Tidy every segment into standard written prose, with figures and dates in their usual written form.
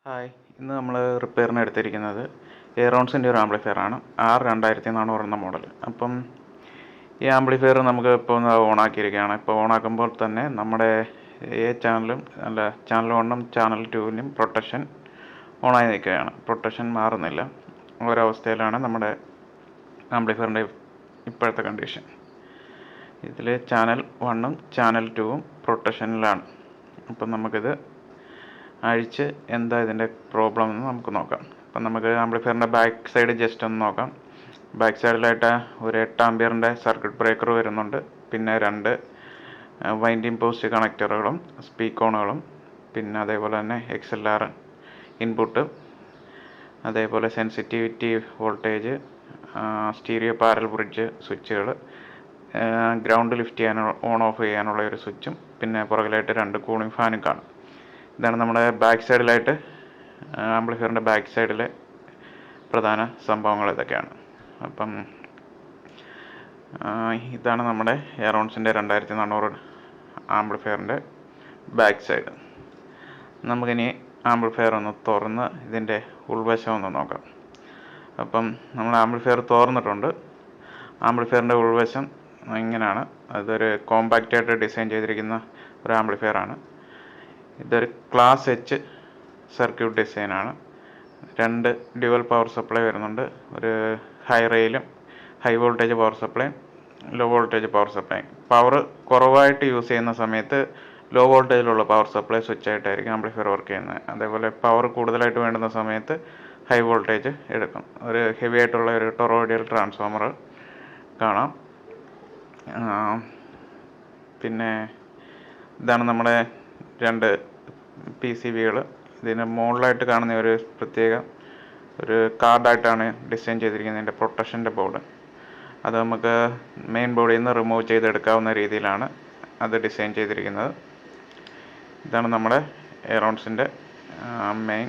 Hi, ഇന്ന് നമ്മൾ റിപ്പയറിന് എടുത്തിരിക്കുന്നത് എയറോൺസിൻ്റെ ഒരു ആംപ്ലിഫയർ ആണ്. R2400 എന്ന മോഡൽ. അപ്പം ഈ ആംപ്ലിഫയർ നമുക്ക് ഇപ്പോൾ ഒന്ന് ഓണാക്കിയിരിക്കുകയാണ്. ഇപ്പോൾ ഓണാക്കുമ്പോൾ തന്നെ നമ്മുടെ ചാനലും ചാനൽ 1ഉം ചാനൽ 2നും പ്രൊട്ടക്ഷൻ ഓണായി നിൽക്കുകയാണ്. പ്രൊട്ടക്ഷൻ മാറുന്നില്ല. ഒരവസ്ഥയിലാണ് നമ്മുടെ ആംപ്ലിഫയറിൻ്റെ ഇപ്പോഴത്തെ കണ്ടീഷൻ. ഇതിൽ ചാനൽ 1ഉം ചാനൽ 2ഉം പ്രൊട്ടക്ഷനിലാണ്. അപ്പം നമുക്കിത് അഴിച്ച് എന്താ ഇതിൻ്റെ പ്രോബ്ലം എന്ന് നമുക്ക് നോക്കാം. അപ്പം നമുക്ക് ആംപ്ലിഫയറിൻ്റെ ബാക്ക് സൈഡ് ജസ്റ്റ് ഒന്ന് നോക്കാം. ബാക്ക് സൈഡിലായിട്ട് ഒരു 8 ആമ്പിയറിൻ്റെ സർക്യൂട്ട് ബ്രേക്കർ വരുന്നുണ്ട്. പിന്നെ 2 വൈൻഡിങ് പോസ്റ്റ് കണക്ടറുകളും സ്പീക്കോണുകളും, പിന്നെ അതേപോലെ തന്നെ XLR ഇൻപുട്ട്, അതേപോലെ sensitivity voltage, stereo parallel bridge സ്വിച്ചുകൾ, ഗ്രൗണ്ട് ലിഫ്റ്റ് ചെയ്യാനുള്ള ഓൺ ഓഫ് ചെയ്യാനുള്ള ഒരു സ്വിച്ചും, പിന്നെ പുറകിലായിട്ട് 2 കൂളിംഗ് ഫാനും കാണും. ഇതാണ് നമ്മുടെ ബാക്ക് സൈഡിലായിട്ട് ആംപ്ലിഫയറിൻ്റെ ബാക്ക് സൈഡിലെ പ്രധാന സംഭവങ്ങൾ ഇതൊക്കെയാണ്. അപ്പം ഇതാണ് നമ്മുടെ എയറോൺസിൻ്റെ 2400 ആംപ്ലിഫയറിൻ്റെ ബാക്ക് സൈഡ്. നമുക്കിനി ആംപ്ലിഫയർ ഒന്ന് തുറന്ന് ഇതിൻ്റെ ഉൾവശം ഒന്ന് നോക്കാം. അപ്പം നമ്മൾ ആംപ്ലിഫയർ തുറന്നിട്ടുണ്ട്. ആംപ്ലിഫയറിൻ്റെ ഉൾവശം ഇങ്ങനെയാണ്. അതൊരു കോമ്പാക്റ്റായിട്ട് ഡിസൈൻ ചെയ്തിരിക്കുന്ന ഒരു ആംപ്ലിഫയറാണ്. ഇതൊരു ക്ലാസ് എച്ച് സർക്യൂട്ട് ഡിസൈനാണ്. 2 ഡ്യുവൽ പവർ സപ്ലൈ വരുന്നുണ്ട്. ഒരു high voltage power supply, low voltage power supply. Power കുറവായിട്ട് യൂസ് ചെയ്യുന്ന സമയത്ത് ലോ വോൾട്ടേജിലുള്ള പവർ സപ്ലൈ സ്വിച്ച് ആയിട്ടായിരിക്കും ആംപ്ലിഫയർ വർക്ക് ചെയ്യുന്നത്. അതേപോലെ പവർ കൂടുതലായിട്ട് വേണ്ടുന്ന സമയത്ത് ഹൈ വോൾട്ടേജ് എടുക്കും. ഒരു ഹെവി ആയിട്ടുള്ള ഒരു ടൊറോയിഡൽ ട്രാൻസ്ഫോമർ കാണാം. പിന്നെ ഇതാണ് നമ്മുടെ 2 PCBകൾ. ഇതിന് മുകളിലായിട്ട് കാണുന്ന ഒരു പ്രത്യേക ഒരു കാർഡായിട്ടാണ് ഡിസൈൻ ചെയ്തിരിക്കുന്നത്. ഇതിൻ്റെ പ്രൊട്ടക്ഷൻ്റെ ബോർഡ് അത് നമുക്ക് മെയിൻ ബോർഡിൽ നിന്ന് റിമൂവ് ചെയ്തെടുക്കാവുന്ന രീതിയിലാണ് അത് ഡിസൈൻ ചെയ്തിരിക്കുന്നത്. ഇതാണ് നമ്മുടെ എയറോൺസിൻ്റെ മെയിൻ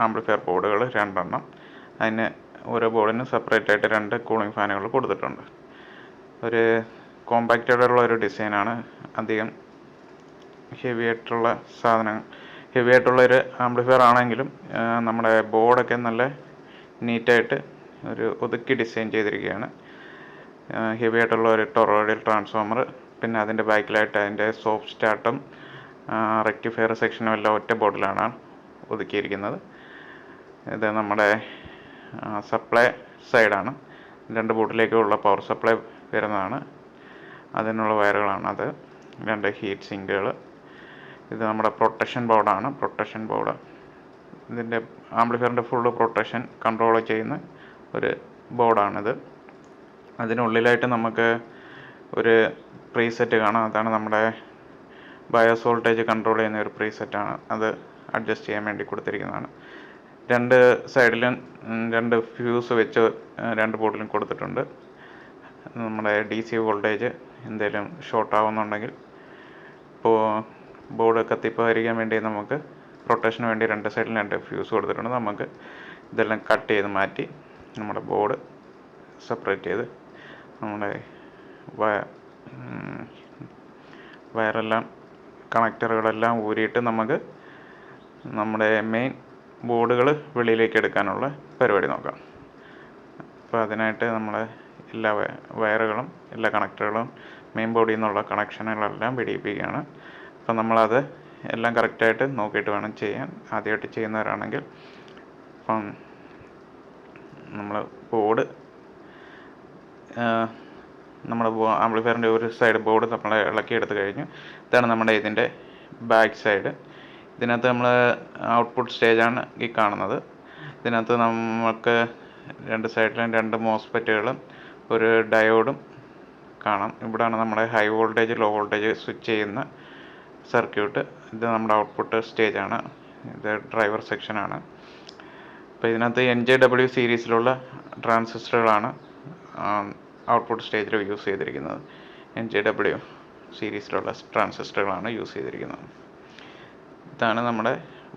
ആംപ്ലിഫയർ ബോർഡുകൾ 2 എണ്ണം. അതിന് ഓരോ ബോർഡിന് സെപ്പറേറ്റ് ആയിട്ട് 2 കൂളിംഗ് ഫാനുകൾ കൊടുത്തിട്ടുണ്ട്. ഒരു കോമ്പാക്റ്റഡുള്ള ഒരു ഡിസൈനാണ്. അധികം ഹെവി ആയിട്ടുള്ളൊരു ആംപ്ലിഫയർ ആണെങ്കിലും നമ്മുടെ ബോർഡൊക്കെ നല്ല നീറ്റായിട്ട് ഒരു ഒതുക്കി ഡിസൈൻ ചെയ്തിരിക്കുകയാണ്. ഹെവി ആയിട്ടുള്ള ഒരു ടൊറോയിഡൽ ട്രാൻസ്ഫോമർ, പിന്നെ അതിൻ്റെ ബാക്കിലായിട്ട് അതിൻ്റെ സോഫ്റ്റ് സ്റ്റാർട്ടും റെക്ടിഫയർ സെക്ഷനും എല്ലാം ഒറ്റ ബോർഡിലാണ് ഒതുക്കിയിരിക്കുന്നത്. ഇത് നമ്മുടെ സപ്ലൈ സൈഡാണ്. 2 ബോർഡിലേക്കുള്ള പവർ സപ്ലൈ വരുന്നതാണ്. അതിനുള്ള വയറുകളാണ് അത്. 2 ഹീറ്റ് സിങ്കുകൾ. ഇത് നമ്മുടെ പ്രൊട്ടക്ഷൻ ബോർഡാണ്. പ്രൊട്ടക്ഷൻ ബോർഡ് ഇതിൻ്റെ ആംപ്ലിഫയറിൻ്റെ ഫുള്ള് പ്രൊട്ടക്ഷൻ കൺട്രോൾ ചെയ്യുന്ന ഒരു ബോർഡാണിത്. അതിനുള്ളിലായിട്ട് നമുക്ക് ഒരു പ്രീസെറ്റ് കാണാം. അതാണ് നമ്മുടെ ബയോസ് വോൾട്ടേജ് കൺട്രോൾ ചെയ്യുന്ന ഒരു പ്രീസെറ്റാണ്. അത് അഡ്ജസ്റ്റ് ചെയ്യാൻ വേണ്ടി കൊടുത്തിരിക്കുന്നതാണ്. 2 സൈഡിലും 2 ഫ്യൂസ് വെച്ച് 2 ബോർഡിലും കൊടുത്തിട്ടുണ്ട്. നമ്മുടെ DC വോൾട്ടേജ് എന്തെങ്കിലും ഷോർട്ട് ആവുന്നുണ്ടെങ്കിൽ ഇപ്പോൾ ബോർഡ് കത്തിപ്പോയിരിക്കാൻ വേണ്ടി നമുക്ക് പ്രൊട്ടക്ഷന് വേണ്ടി 2 സൈഡിലും 2 ഫ്യൂസ് കൊടുത്തിട്ടുണ്ട്. നമുക്ക് ഇതെല്ലാം കട്ട് ചെയ്ത് മാറ്റി നമ്മുടെ ബോർഡ് സെപ്പറേറ്റ് ചെയ്ത് നമ്മുടെ വയറെല്ലാം കണക്ടറുകളെല്ലാം ഊരിയിട്ട് നമുക്ക് നമ്മുടെ മെയിൻ ബോർഡുകൾ വെളിയിലേക്ക് എടുക്കാനുള്ള പരിപാടി നോക്കാം. അപ്പോൾ അതിനായിട്ട് നമ്മൾ എല്ലാ വയറുകളും എല്ലാ കണക്ടറുകളും മെയിൻ ബോർഡിൽ നിന്നുള്ള കണക്ഷനുകളെല്ലാം പിടിപ്പിക്കുകയാണ്. അപ്പം നമ്മളത് എല്ലാം കറക്റ്റായിട്ട് നോക്കിയിട്ട് വേണം ചെയ്യാൻ. ആദ്യമായിട്ട് ചെയ്യുന്നവരാണെങ്കിൽ അപ്പം നമ്മൾ ബോർഡ് നമ്മുടെ ആംപ്ലിഫയറിൻ്റെ ഒരു സൈഡ് ബോർഡ് നമ്മൾ ഇളക്കിയെടുത്ത് കഴിഞ്ഞു. ഇതാണ് നമ്മുടെ ഇതിൻ്റെ ബാക്ക് സൈഡ്. ഇതിനകത്ത് നമ്മൾ ഔട്ട്പുട്ട് സ്റ്റേജാണ് ഈ കാണുന്നത്. ഇതിനകത്ത് നമുക്ക് 2 സൈഡിലും 2 മോസ്ഫെറ്റുകളും ഒരു ഡയോഡും കാണാം. ഇവിടെയാണ് നമ്മുടെ high voltage low voltage switch ചെയ്യുന്ന സർക്യൂട്ട്. ഇത് നമ്മുടെ ഔട്ട്പുട്ട് സ്റ്റേജാണ്. ഇത് ഡ്രൈവർ സെക്ഷനാണ്. അപ്പോൾ ഇതിനകത്ത് NJW സീരീസിലുള്ള ട്രാൻസിസ്റ്ററുകളാണ് ഔട്ട്പുട്ട് സ്റ്റേജിൽ യൂസ് ചെയ്തിരിക്കുന്നത്. NJW സീരീസിലുള്ള ട്രാൻസിസ്റ്ററുകളാണ് യൂസ് ചെയ്തിരിക്കുന്നത്. ഇതാണ് നമ്മുടെ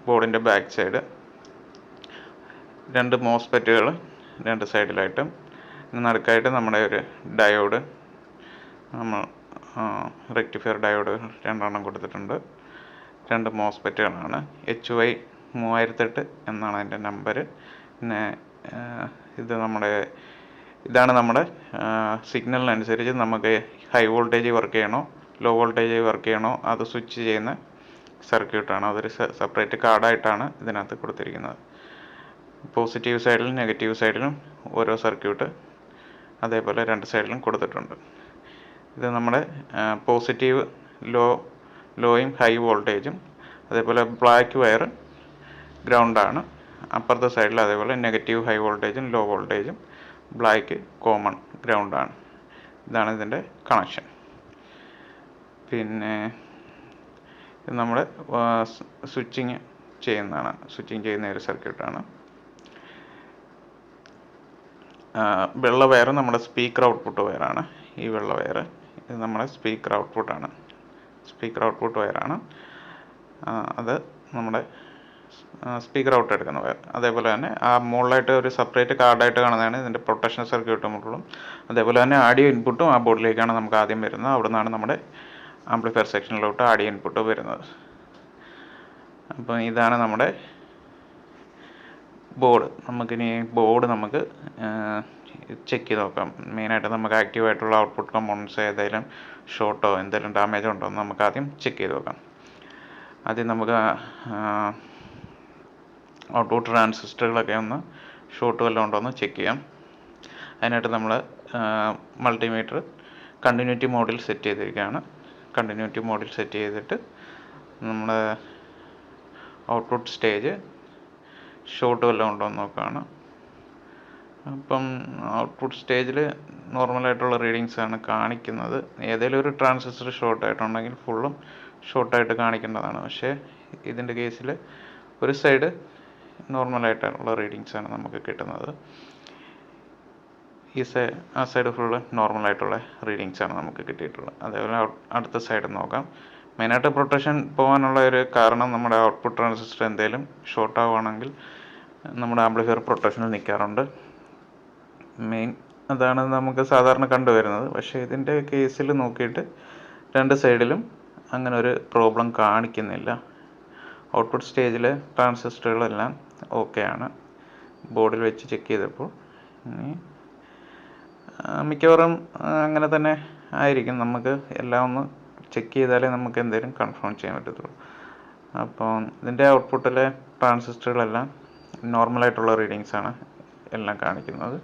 ബോർഡിൻ്റെ ബാക്ക് സൈഡ്. 2 മോസ്ഫെറ്റുകൾ 2 സൈഡിലായിട്ടും നടുക്കായിട്ട് നമ്മുടെ ഒരു ഡയോഡ്, നമ്മൾ റെക്ടിഫയർ ഡയോഡ് 2 എണ്ണം കൊടുത്തിട്ടുണ്ട്. 2 മോസ്ഫെറ്റുകളാണ്. HY 3008 എന്നാണ് അതിൻ്റെ നമ്പർ. പിന്നെ ഇതാണ് നമ്മുടെ സിഗ്നലിനനുസരിച്ച് നമുക്ക് ഹൈ വോൾട്ടേജ് വർക്ക് ചെയ്യണോ ലോ വോൾട്ടേജ് വർക്ക് ചെയ്യണോ അത് സ്വിച്ച് ചെയ്യുന്ന സർക്യൂട്ടാണ്. അതൊരു സെപ്പറേറ്റ് കാർഡായിട്ടാണ് ഇതിനകത്ത് കൊടുത്തിരിക്കുന്നത്. പോസിറ്റീവ് സൈഡിലും നെഗറ്റീവ് സൈഡിലും ഓരോ സർക്യൂട്ട് അതേപോലെ രണ്ട് സൈഡിലും കൊടുത്തിട്ടുണ്ട്. ഇത് നമ്മുടെ പോസിറ്റീവ് ലോയും ഹൈ വോൾട്ടേജും, അതേപോലെ ബ്ലാക്ക് വയർ ഗ്രൗണ്ടാണ്. അപ്പുറത്തെ സൈഡിൽ അതേപോലെ നെഗറ്റീവ് ഹൈ വോൾട്ടേജും ലോ വോൾട്ടേജും, ബ്ലാക്ക് കോമൺ ഗ്രൗണ്ടാണ്. ഇതാണ് ഇതിൻ്റെ കണക്ഷൻ. പിന്നെ ഇത് നമ്മുടെ സ്വിച്ചിങ് ചെയ്യുന്ന ഒരു സർക്യൂട്ടാണ്. വെള്ള വയർ നമ്മുടെ സ്പീക്കർ ഔട്ട്പുട്ട് വയറാണ്. ഈ വെള്ള വയർ ഇത് നമ്മുടെ സ്പീക്കർ ഔട്ട്പുട്ട് വയറാണ്. അത് നമ്മുടെ സ്പീക്കർ ഔട്ട് എടുക്കുന്ന വയർ. അതേപോലെ തന്നെ ആ മുകളിലായിട്ട് ഒരു സെപ്പറേറ്റ് കാർഡായിട്ട് കാണുന്നതാണ് ഇതിൻ്റെ പ്രൊട്ടക്ഷൻ സർക്യൂട്ട് മുകളിലും. അതേപോലെ തന്നെ ആഡിയോ ഇൻപുട്ടും ആ ബോർഡിലേക്കാണ് നമുക്ക് ആദ്യം വരുന്നത്. അവിടെ നിന്നാണ് നമ്മുടെ ആംപ്ലിഫയർ സെക്ഷനിലോട്ട് ആഡിയോ ഇൻപുട്ട് വരുന്നത്. അപ്പോൾ ഇതാണ് നമ്മുടെ ബോർഡ്. നമുക്ക് ചെക്ക് ചെയ്ത് നോക്കാം. മെയിനായിട്ട് നമുക്ക് ആക്റ്റീവായിട്ടുള്ള ഔട്ട്പുട്ട് കമ്പോണൻസ് ഏതെങ്കിലും ഷോർട്ടോ എന്തെങ്കിലും ഡാമേജോ ഉണ്ടോ എന്ന് നമുക്ക് ആദ്യം ചെക്ക് ചെയ്ത് നോക്കാം. ആദ്യം നമുക്ക് ഔട്ട്പുട്ട് ട്രാൻസിസ്റ്ററുകളൊക്കെ ഒന്ന് ഷോർട്ട് വല്ലതും ഉണ്ടോ എന്ന് ചെക്ക് ചെയ്യാം. അതിനായിട്ട് നമ്മൾ മൾട്ടിമീറ്റർ കണ്ടിന്യൂറ്റി മോഡിൽ സെറ്റ് ചെയ്തിരിക്കുകയാണ്. കണ്ടിന്യൂറ്റി മോഡിൽ സെറ്റ് ചെയ്തിട്ട് നമ്മൾ ഔട്ട്പുട്ട് സ്റ്റേജ് ഷോർട്ട് വല്ലതും ഉണ്ടോ എന്ന് നോക്കുകയാണ്. അപ്പം ഔട്ട്പുട്ട് സ്റ്റേജിൽ നോർമലായിട്ടുള്ള റീഡിങ്സാണ് കാണിക്കുന്നത്. ഏതെങ്കിലും ഒരു ട്രാൻസിസ്റ്റർ ഷോർട്ടായിട്ടുണ്ടെങ്കിൽ ഫുള്ളും ഷോർട്ടായിട്ട് കാണിക്കേണ്ടതാണ്. പക്ഷേ ഇതിൻ്റെ കേസിൽ ഒരു സൈഡ് നോർമലായിട്ടുള്ള റീഡിങ്സാണ് നമുക്ക് കിട്ടുന്നത്. ആ സൈഡ് ഫുള്ള് നോർമലായിട്ടുള്ള റീഡിങ്സാണ് നമുക്ക് കിട്ടിയിട്ടുള്ളത്. അതേപോലെ അടുത്ത സൈഡ് നോക്കാം. മെയിനായിട്ട് പ്രൊട്ടക്ഷൻ പോകാനുള്ള ഒരു കാരണം നമ്മുടെ ഔട്ട്പുട്ട് ട്രാൻസിസ്റ്റർ എന്തെങ്കിലും ഷോർട്ട് ആവുകയാണെങ്കിൽ നമ്മുടെ ആംപ്ലിഫയർ പ്രൊട്ടക്ഷനിൽ നിൽക്കാറുണ്ട്. അതാണ് നമുക്ക് സാധാരണ കണ്ടുവരുന്നത്. പക്ഷേ ഇതിൻ്റെ കേസിൽ നോക്കിയിട്ട് രണ്ട് സൈഡിലും അങ്ങനെ ഒരു പ്രോബ്ലം കാണിക്കുന്നില്ല. ഔട്ട്പുട്ട് സ്റ്റേജിൽ ട്രാൻസിസ്റ്ററുകളെല്ലാം ഓക്കെയാണ്. ബോർഡിൽ വെച്ച് ചെക്ക് ചെയ്തപ്പോൾ മിക്കവാറും അങ്ങനെ തന്നെ ആയിരിക്കും. നമുക്ക് എല്ലാം ഒന്ന് ചെക്ക് ചെയ്താലേ നമുക്ക് എന്തെങ്കിലും കൺഫേം ചെയ്യാൻ പറ്റത്തുള്ളൂ. അപ്പോൾ ഇതിൻ്റെ ഔട്ട്പുട്ടിലെ ട്രാൻസിസ്റ്ററുകളെല്ലാം നോർമലായിട്ടുള്ള റീഡിങ്സാണ് എല്ലാം കാണിക്കുന്നത്.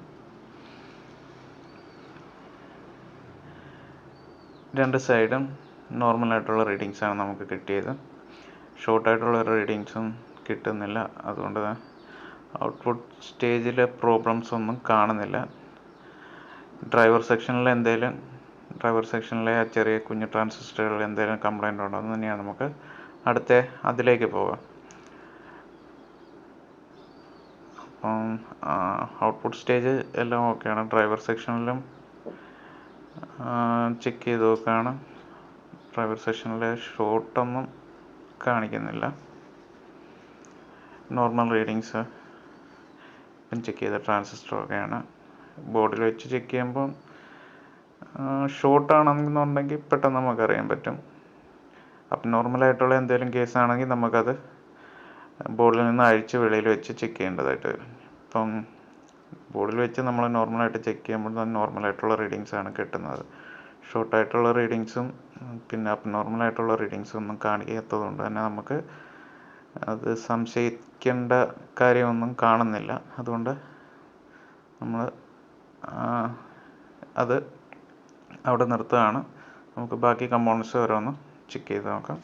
രണ്ട് സൈഡും നോർമലായിട്ടുള്ള റീഡിങ്സാണ് നമുക്ക് കിട്ടിയത്. ഷോർട്ടായിട്ടുള്ള റീഡിങ്സും കിട്ടുന്നില്ല. അതുകൊണ്ട് ഔട്ട്പുട്ട് സ്റ്റേജിലെ പ്രോബ്ലംസ് ഒന്നും കാണുന്നില്ല. ഡ്രൈവർ സെക്ഷനിലെ ആ ചെറിയ കുഞ്ഞു ട്രാൻസിസ്റ്ററുകൾ എന്തെങ്കിലും കംപ്ലൈൻ്റ് ഉണ്ടോ എന്ന് തന്നെയാണ് നമുക്ക് അതിലേക്ക് പോകാം. അപ്പം ഔട്ട്പുട്ട് സ്റ്റേജ് എല്ലാം ഓക്കെയാണ്. ഡ്രൈവർ സെക്ഷനിലും ചെക്ക് ചെയ്ത് നോക്കുകയാണ്. ഡ്രൈവർ സെക്ഷനിലെ ഷോർട്ടൊന്നും കാണിക്കുന്നില്ല. നോർമൽ റീഡിങ്സ് ചെക്ക് ചെയ്ത ട്രാൻസിസ്റ്റർ ഒക്കെയാണ്. ബോർഡിൽ വെച്ച് ചെക്ക് ചെയ്യുമ്പോൾ ഷോർട്ടാണെന്നുണ്ടെങ്കിൽ പെട്ടെന്ന് നമുക്കറിയാൻ പറ്റും. അപ്പം നോർമലായിട്ടുള്ള എന്തെങ്കിലും കേസാണെങ്കിൽ നമുക്കത് ബോർഡിൽ നിന്ന് അഴിച്ച് വെളിയിൽ വെച്ച് ചെക്ക് ചെയ്യേണ്ടതായിട്ട് വരും. ഇപ്പം ബോർഡിൽ വെച്ച് നമ്മൾ നോർമലായിട്ട് ചെക്ക് ചെയ്യുമ്പോൾ നോർമലായിട്ടുള്ള റീഡിങ്സാണ് കിട്ടുന്നത്. ഷോർട്ടായിട്ടുള്ള റീഡിങ്സും പിന്നെ നോർമലായിട്ടുള്ള റീഡിങ്സും ഒന്നും കാണിക്കാത്തത് കൊണ്ട് തന്നെ നമുക്ക് അത് സംശയിക്കേണ്ട കാര്യമൊന്നും കാണുന്നില്ല. അതുകൊണ്ട് നമ്മൾ അത് അവിടെ നിർത്തുകയാണ്. നമുക്ക് ബാക്കി കമ്പോണൻസ് ഓരോന്ന് ചെക്ക് ചെയ്ത് നോക്കാം.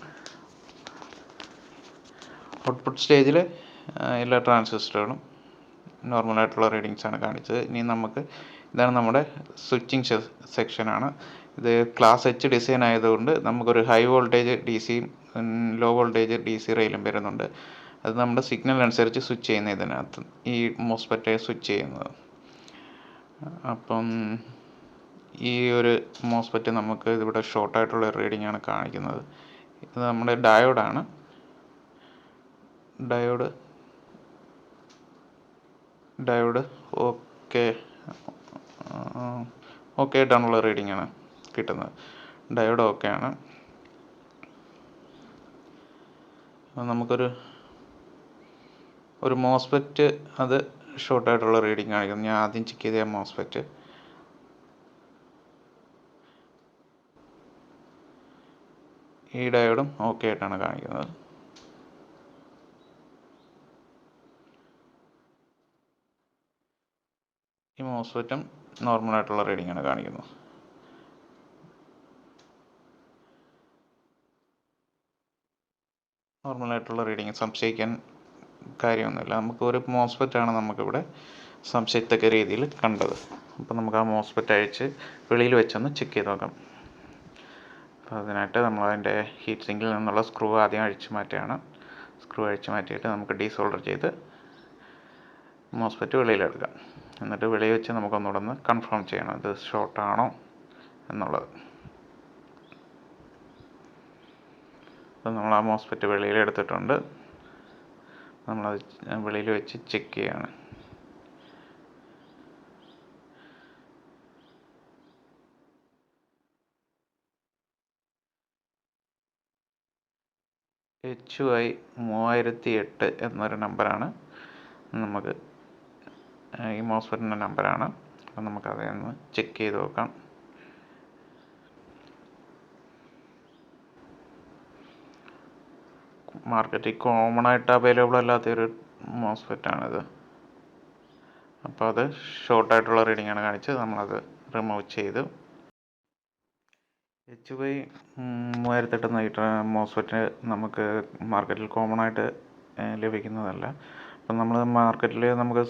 ഔട്ട്പുട്ട് സ്റ്റേജിൽ എല്ലാ ട്രാൻസിസ്റ്ററുകളും നോർമലായിട്ടുള്ള റീഡിങ്സാണ് കാണിച്ചത്. ഇനി ഇതാണ് നമ്മുടെ സ്വിച്ചിങ് സെക്ഷനാണ്. ഇത് ക്ലാസ് എച്ച് ഡിസൈൻ ആയതുകൊണ്ട് നമുക്കൊരു ഹൈ വോൾട്ടേജ് ഡി സിയും ലോ വോൾട്ടേജ് ഡി സി റെയിലും വരുന്നുണ്ട്. അത് നമ്മുടെ സിഗ്നൽ അനുസരിച്ച് സ്വിച്ച് ചെയ്യുന്ന ഇതിനകത്ത് ഈ മോസ്ഫെറ്റ് സ്വിച്ച് ചെയ്യുന്നത്. അപ്പം ഈ ഒരു മോസ്ഫെറ്റ് നമുക്ക് ഇവിടെ ഷോർട്ടായിട്ടുള്ള റീഡിംഗ് ആണ് കാണിക്കുന്നത്. ഇത് നമ്മുടെ ഡയോഡാണ്. ഡയോഡ് ഓക്കെ ആയിട്ടാണുള്ള റീഡിംഗ് ആണ് കിട്ടുന്നത്. ഡയോഡ് ഓക്കെ ആണ്. നമുക്കൊരു ഒരു മോസ്ഫെറ്റ് അത് ഷോർട്ടായിട്ടുള്ള റീഡിങ് കാണിക്കുന്നു. ഞാൻ ആദ്യം ചെക്ക് ചെയ്ത മോസ്ഫെറ്റ് ഈ ഡയോഡും ഓക്കെ ആയിട്ടാണ് കാണിക്കുന്നത്. ഈ മോസ്ഫെറ്റും നോർമലായിട്ടുള്ള റീഡിങ്ങാണ് കാണിക്കുന്നത്. നോർമലായിട്ടുള്ള റീഡിങ്, സംശയിക്കാൻ കാര്യമൊന്നുമില്ല. നമുക്ക് ഒരു മോസ്ഫെറ്റാണ് നമുക്കിവിടെ സംശയിക്കത്തക്ക രീതിയിൽ കണ്ടത്. അപ്പോൾ നമുക്ക് ആ മോസ്ഫെറ്റ് അഴിച്ച് വെളിയിൽ വെച്ചൊന്ന് ചെക്ക് ചെയ്ത് നോക്കാം. അപ്പോൾ അതിനായിട്ട് നമ്മളതിൻ്റെ ഹീറ്റ് സിങ്കിൽ നിന്നുള്ള സ്ക്രൂ ആദ്യം അഴിച്ച് മാറ്റുകയാണ്. സ്ക്രൂ അഴിച്ച് മാറ്റിയിട്ട് നമുക്ക് ഡീസോൾഡർ ചെയ്ത് മോസ്ഫെറ്റ് വെളിയിലെടുക്കാം. എന്നിട്ട് വെളിയിൽ വെച്ച് നമുക്കൊന്നുകൂടെ ഒന്ന് കൺഫേം ചെയ്യണം ഇത് ഷോർട്ടാണോ എന്നുള്ളത്. അപ്പോൾ നമ്മൾ ആ മോസ്ഫെറ്റ് വെളിയിലെടുത്തിട്ടുണ്ട്. നമ്മളത് വെളിയിൽ വെച്ച് ചെക്ക് ചെയ്യാണ്. HY 3008 എന്നൊരു നമ്പറാണ് നമുക്ക് ഈ മോസ്ഫെറ്റിൻ്റെ നമ്പറാണ്. അപ്പം നമുക്കതൊന്ന് ചെക്ക് ചെയ്ത് നോക്കാം. മാർക്കറ്റിൽ കോമൺ ആയിട്ട് അവൈലബിൾ അല്ലാത്തൊരു മോസ്ഫെറ്റാണിത്. അപ്പോൾ അത് ഷോർട്ടായിട്ടുള്ള റീഡിങ്ങാണ് കാണിച്ചത്. നമ്മളത് റിമൂവ് ചെയ്തു. HY 3008 മോസ്ഫെറ്റ് നമുക്ക് മാർക്കറ്റിൽ കോമൺ ആയിട്ട് ലഭിക്കുന്നതല്ല. അപ്പം നമ്മൾ മാർക്കറ്റിൽ നമുക്ക്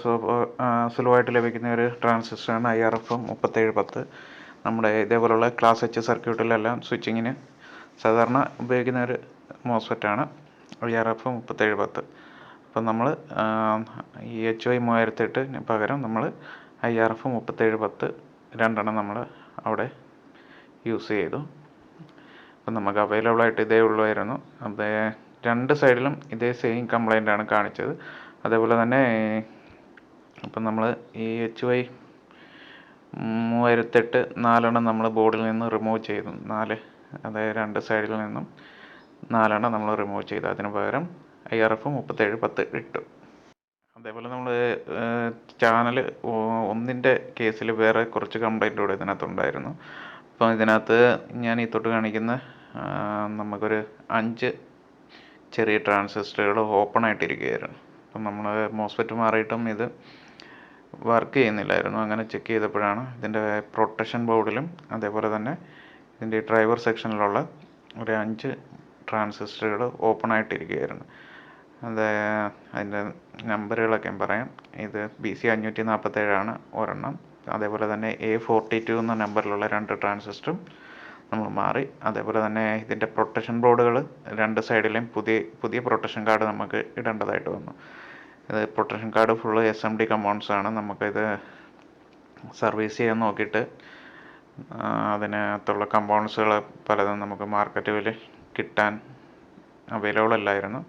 സുലഭമായിട്ട് ലഭിക്കുന്ന ഒരു ട്രാൻസിസ്റ്ററാണ് IRF 3710. നമ്മുടെ ഇതേപോലുള്ള ക്ലാസ് H സർക്യൂട്ടിലെല്ലാം സ്വിച്ചിങ്ങിന് സാധാരണ ഉപയോഗിക്കുന്ന ഒരു മോസ്ഫെറ്റാണ് IRF 3710. അപ്പം നമ്മൾ ഈ HY 3008 പകരം നമ്മൾ IRF 3710 രണ്ടെണ്ണം നമ്മൾ അവിടെ യൂസ് ചെയ്തു. അപ്പം നമുക്ക് അവൈലബിൾ ആയിട്ട് ഇതേ ഉള്ളായിരുന്നു. അത് രണ്ട് സൈഡിലും ഇതേ സെയിം കംപ്ലൈൻ്റ് ആണ് കാണിച്ചത്. അതേപോലെ തന്നെ ഇപ്പം നമ്മൾ ഈ HY 3008 നാലെണ്ണം നമ്മൾ ബോർഡിൽ നിന്ന് റിമൂവ് ചെയ്തു. അതായത് രണ്ട് സൈഡിൽ നിന്നും നാലെണ്ണം നമ്മൾ റിമൂവ് ചെയ്തു. അതിന് പകരം IRF 3710 ഇട്ടു. അതേപോലെ നമ്മൾ ചാനൽ ഒന്നിൻ്റെ കേസിൽ വേറെ കുറച്ച് കംപ്ലൈൻറ്റ് കൂടെ ഇതിനകത്തുണ്ടായിരുന്നു. അപ്പോൾ ഇതിനകത്ത് ഞാൻ ഈ തൊട്ട് കാണിക്കുന്ന നമുക്കൊരു 5 ചെറിയ ട്രാൻസിസ്റ്ററുകൾ ഓപ്പൺ ആയിട്ടിരിക്കുകയായിരുന്നു. അപ്പം നമ്മൾ മോസ്ഫെറ്റ് മാറിയിട്ടും ഇത് വർക്ക് ചെയ്യുന്നില്ലായിരുന്നു. അങ്ങനെ ചെക്ക് ചെയ്തപ്പോഴാണ് ഇതിൻ്റെ പ്രൊട്ടക്ഷൻ ബോർഡിലും അതേപോലെ തന്നെ ഇതിൻ്റെ ഡ്രൈവർ സെക്ഷനിലുള്ള ഒരു 5 ട്രാൻസിസ്റ്ററുകൾ ഓപ്പൺ ആയിട്ടിരിക്കുകയായിരുന്നു. അതിൻ്റെ നമ്പറുകളൊക്കെ പറയാം. ഇത് BC 547 ഒരെണ്ണം. അതേപോലെ തന്നെ A42 എന്ന നമ്പറിലുള്ള 2 ട്രാൻസിസ്റ്ററും നമ്മൾ മാറി. അതേപോലെ തന്നെ ഇതിൻ്റെ പ്രൊട്ടക്ഷൻ ബോർഡുകൾ രണ്ട് സൈഡിലെയും പുതിയ പ്രൊട്ടക്ഷൻ കാർഡ് നമുക്ക് ഇടേണ്ടതായിട്ട് വന്നു. ഇത് protection card full SMD components ആണ്. നമുക്കിത് സർവീസ് ചെയ്യാൻ നോക്കിയിട്ട് അതിനകത്തുള്ള കമ്പോണൻസുകൾ പലതും നമുക്ക് മാർക്കറ്റിൽ കിട്ടാൻ അവൈലബിൾ അല്ലായിരുന്നു.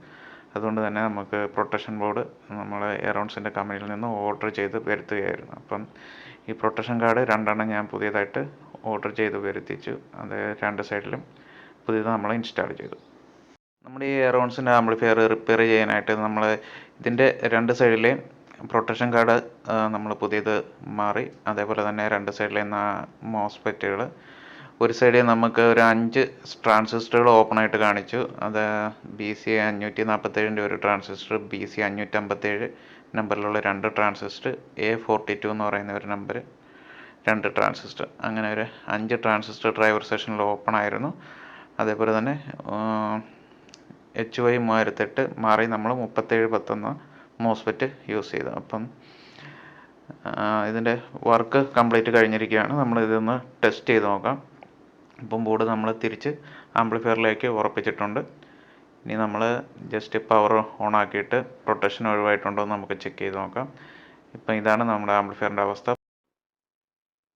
അതുകൊണ്ട് തന്നെ നമുക്ക് പ്രൊട്ടക്ഷൻ ബോർഡ് നമ്മൾ എറോൺസിൻ്റെ കമ്പനിയിൽ നിന്ന് ഓർഡർ ചെയ്ത് വരുത്തുകയായിരുന്നു. അപ്പം ഈ പ്രൊട്ടക്ഷൻ കാർഡ് രണ്ടെണ്ണം ഞാൻ പുതിയതായിട്ട് ഓർഡർ ചെയ്ത് വരുത്തിച്ചു. അത് രണ്ട് സൈഡിലും പുതിയത് നമ്മൾ ഇൻസ്റ്റാൾ ചെയ്തു. നമ്മുടെ ഈ എറോൺസിൻ്റെ ആംപ്ലിഫയർ റിപ്പയർ ചെയ്യാനായിട്ട് നമ്മൾ ഇതിൻ്റെ രണ്ട് സൈഡിലെയും പ്രൊട്ടക്ഷൻ കാർഡ് നമ്മൾ പുതിയത് മാറി. അതേപോലെ തന്നെ രണ്ട് സൈഡിലെ മോസ്ഫെറ്റുകൾ ഒരു സൈഡിൽ നമുക്ക് ഒരു 5 ട്രാൻസിസ്റ്ററുകൾ ഓപ്പൺ ആയിട്ട് കാണിച്ചു. അത് BC 547 ഒരു ട്രാൻസിസ്റ്റർ, BC 557 നമ്പറിലുള്ള 2 ട്രാൻസിസ്റ്റർ, A42 എന്ന് പറയുന്ന ഒരു നമ്പർ 2 ട്രാൻസിസ്റ്റർ, അങ്ങനെ ഒരു 5 ട്രാൻസിസ്റ്റർ ഡ്രൈവർ സെഷനിൽ ഓപ്പൺ ആയിരുന്നു. അതേപോലെ തന്നെ HY 3008 മാറി നമ്മൾ 3710 മോസ്ഫെറ്റ് യൂസ് ചെയ്തു. അപ്പം ഇതിൻ്റെ വർക്ക് കംപ്ലീറ്റ് കഴിഞ്ഞിരിക്കുകയാണ്. നമ്മൾ ഇതൊന്ന് ടെസ്റ്റ് ചെയ്ത് നോക്കാം. ഇപ്പം ബോർഡ് നമ്മൾ തിരിച്ച് ആംപ്ലിഫയറിലേക്ക് ഉറപ്പിച്ചിട്ടുണ്ട്. ഇനി നമ്മൾ ജസ്റ്റ് പവർ ഓൺ ആക്കിയിട്ട് പ്രൊട്ടക്ഷൻ ഒഴിവായിട്ടുണ്ടോ എന്ന് നമുക്ക് ചെക്ക് ചെയ്ത് നോക്കാം. ഇപ്പം ഇതാണ് നമ്മുടെ ആംപ്ലിഫയറിൻ്റെ അവസ്ഥ.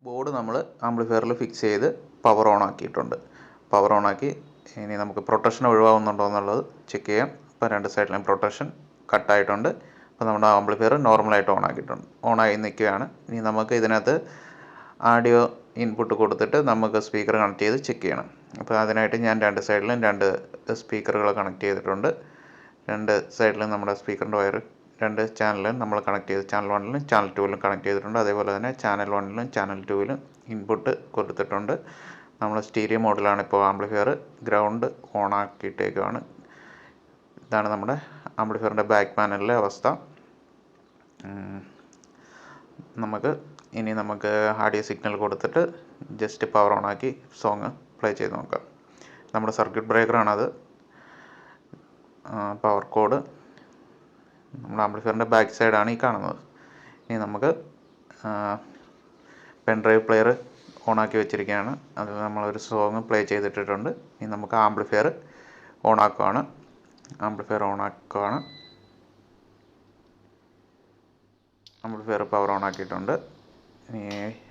ബോർഡ് നമ്മൾ ആംപ്ലിഫയറിൽ ഫിക്സ് ചെയ്ത് പവർ ഓൺ ആക്കിയിട്ടുണ്ട്. പവർ ഓൺ ആക്കി ഇനി നമുക്ക് പ്രൊട്ടക്ഷൻ ഒഴിവാകുന്നുണ്ടോ എന്നുള്ളത് ചെക്ക് ചെയ്യാം. ഇപ്പം രണ്ട് സൈഡിലും പ്രൊട്ടക്ഷൻ കട്ടായിട്ടുണ്ട്. അപ്പോൾ നമ്മുടെ ആംപ്ലിഫയർ നോർമലായിട്ട് ഓണായി നിൽക്കുകയാണ്. ഇനി നമുക്ക് ഇതിനകത്ത് ആഡിയോ ഇൻപുട്ട് കൊടുത്തിട്ട് നമുക്ക് സ്പീക്കർ കണക്ട് ചെയ്ത് ചെക്ക് ചെയ്യണം. അപ്പോൾ അതിനായിട്ട് ഞാൻ രണ്ട് സൈഡിലും 2 സ്പീക്കറുകൾ കണക്ട് ചെയ്തിട്ടുണ്ട്. രണ്ട് സൈഡിലും നമ്മുടെ സ്പീക്കറിൻ്റെ വയർ രണ്ട് ചാനലും നമ്മൾ കണക്ട് ചെയ്ത് ചാനൽ 1ലും ചാനൽ 2ലും കണക്ട് ചെയ്തിട്ടുണ്ട്. അതേപോലെ തന്നെ ചാനൽ 1ലും ചാനൽ 2ലും ഇൻപുട്ട് കൊടുത്തിട്ടുണ്ട്. നമ്മൾ സ്റ്റീരിയോ മോഡിലാണ് ഇപ്പോൾ ആംപ്ലിഫയർ. Ground on ആക്കിയിട്ടേക്കാണ്. ഇതാണ് നമ്മുടെ ആംപ്ലിഫയറിൻ്റെ ബാക്ക് പാനലിലെ അവസ്ഥ. നമുക്ക് ആഡിയോ സിഗ്നൽ കൊടുത്തിട്ട് ജസ്റ്റ് പവർ ഓൺ ആക്കി സോങ് പ്ലേ ചെയ്ത് നോക്കാം. നമ്മുടെ സർക്യൂട്ട് ബ്രേക്കറാണത്. പവർ കോഡ് നമ്മുടെ ആംപ്ലിഫയറിൻ്റെ ബാക്ക് സൈഡാണ് ഈ കാണുന്നത്. ഇനി നമുക്ക് പെൻ ഡ്രൈവ് പ്ലെയർ ഓണാക്കി വെച്ചിരിക്കുകയാണ്. അതിൽ നമ്മളൊരു സോങ് പ്ലേ ചെയ്തിട്ടിട്ടുണ്ട്. ഇനി നമുക്ക് ആംപ്ലിഫയർ ഓണാക്കുകയാണ്. ആംപ്ലിഫയർ പവർ ഓൺ ആക്കിയിട്ടുണ്ട്. ഇനി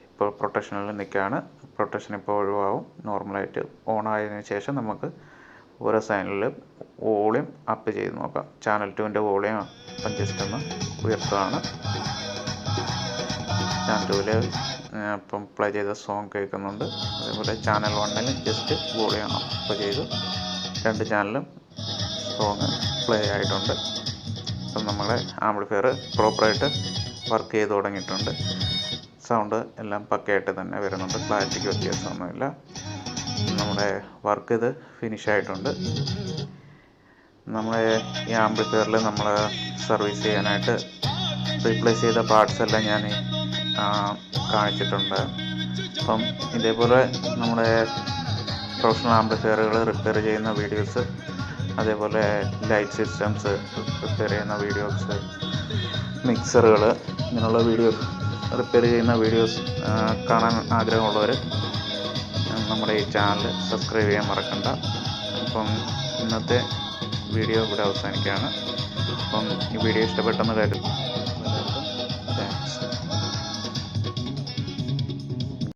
ഇപ്പോൾ പ്രൊട്ടക്ഷനിൽ നിൽക്കുകയാണ്. പ്രൊട്ടക്ഷൻ ഇപ്പോൾ ഒഴിവാകും. നോർമലായിട്ട് ഓൺ ആയതിനു ശേഷം നമുക്ക് ഓരോ സൈനിലും വോളിയം അപ്പ് ചെയ്ത് നോക്കാം. ചാനൽ 2ൻ്റെ വോളിയം അപ്പം ജസ്റ്റ് ഒന്ന് ഉയർത്തുകയാണ്. ചാനൽ 2ൽ ഇപ്പം പ്ലേ ചെയ്ത സോങ് കേൾക്കുന്നുണ്ട്. അതേപോലെ ചാനൽ 1ൽ ജസ്റ്റ് വോളിയം അപ്പ് ചെയ്തു. രണ്ട് ചാനലും സോങ് പ്ലേ ആയിട്ടുണ്ട്. അപ്പം നമ്മളെ ആംപ്ലിഫയർ പ്രോപ്പറായിട്ട് വർക്ക് ചെയ്ത് തുടങ്ങിയിട്ടുണ്ട്. സൗണ്ട് എല്ലാം പക്കയായിട്ട് തന്നെ വരുന്നുണ്ട്. ക്ലാരിറ്റിക്ക് വ്യത്യാസമൊന്നുമില്ല. നമ്മുടെ വർക്ക് ഇത് ഫിനിഷ് ആയിട്ടുണ്ട്. നമ്മളെ ഈ ആംപ്ലിഫയറിൽ നമ്മൾ സർവീസ് ചെയ്യാനായിട്ട് റീപ്ലേസ് ചെയ്ത പാർട്സ് എല്ലാം ഞാൻ കാണിച്ചിട്ടുണ്ട്. അപ്പം ഇതേപോലെ നമ്മുടെ പ്രൊഫഷണൽ ആംപ്ലിഫയറുകൾ റിപ്പയർ ചെയ്യുന്ന വീഡിയോസ്, അതേപോലെ ലൈറ്റ് സിസ്റ്റംസ് റിപ്പയർ ചെയ്യുന്ന വീഡിയോസ്, മിക്സറുകൾ, ഇങ്ങനെയുള്ള റിപ്പയർ ചെയ്യുന്ന വീഡിയോസ് കാണാൻ ആഗ്രഹമുള്ളവർ നമ്മുടെ ഈ ചാനൽ സബ്സ്ക്രൈബ് ചെയ്യാൻ മറക്കണ്ട. അപ്പം ഇന്നത്തെ വീഡിയോ ഇവിടെ അവസാനിക്കുകയാണ്. അപ്പം ഈ വീഡിയോ ഇഷ്ടപ്പെട്ടെന്ന് കരുതുന്നു.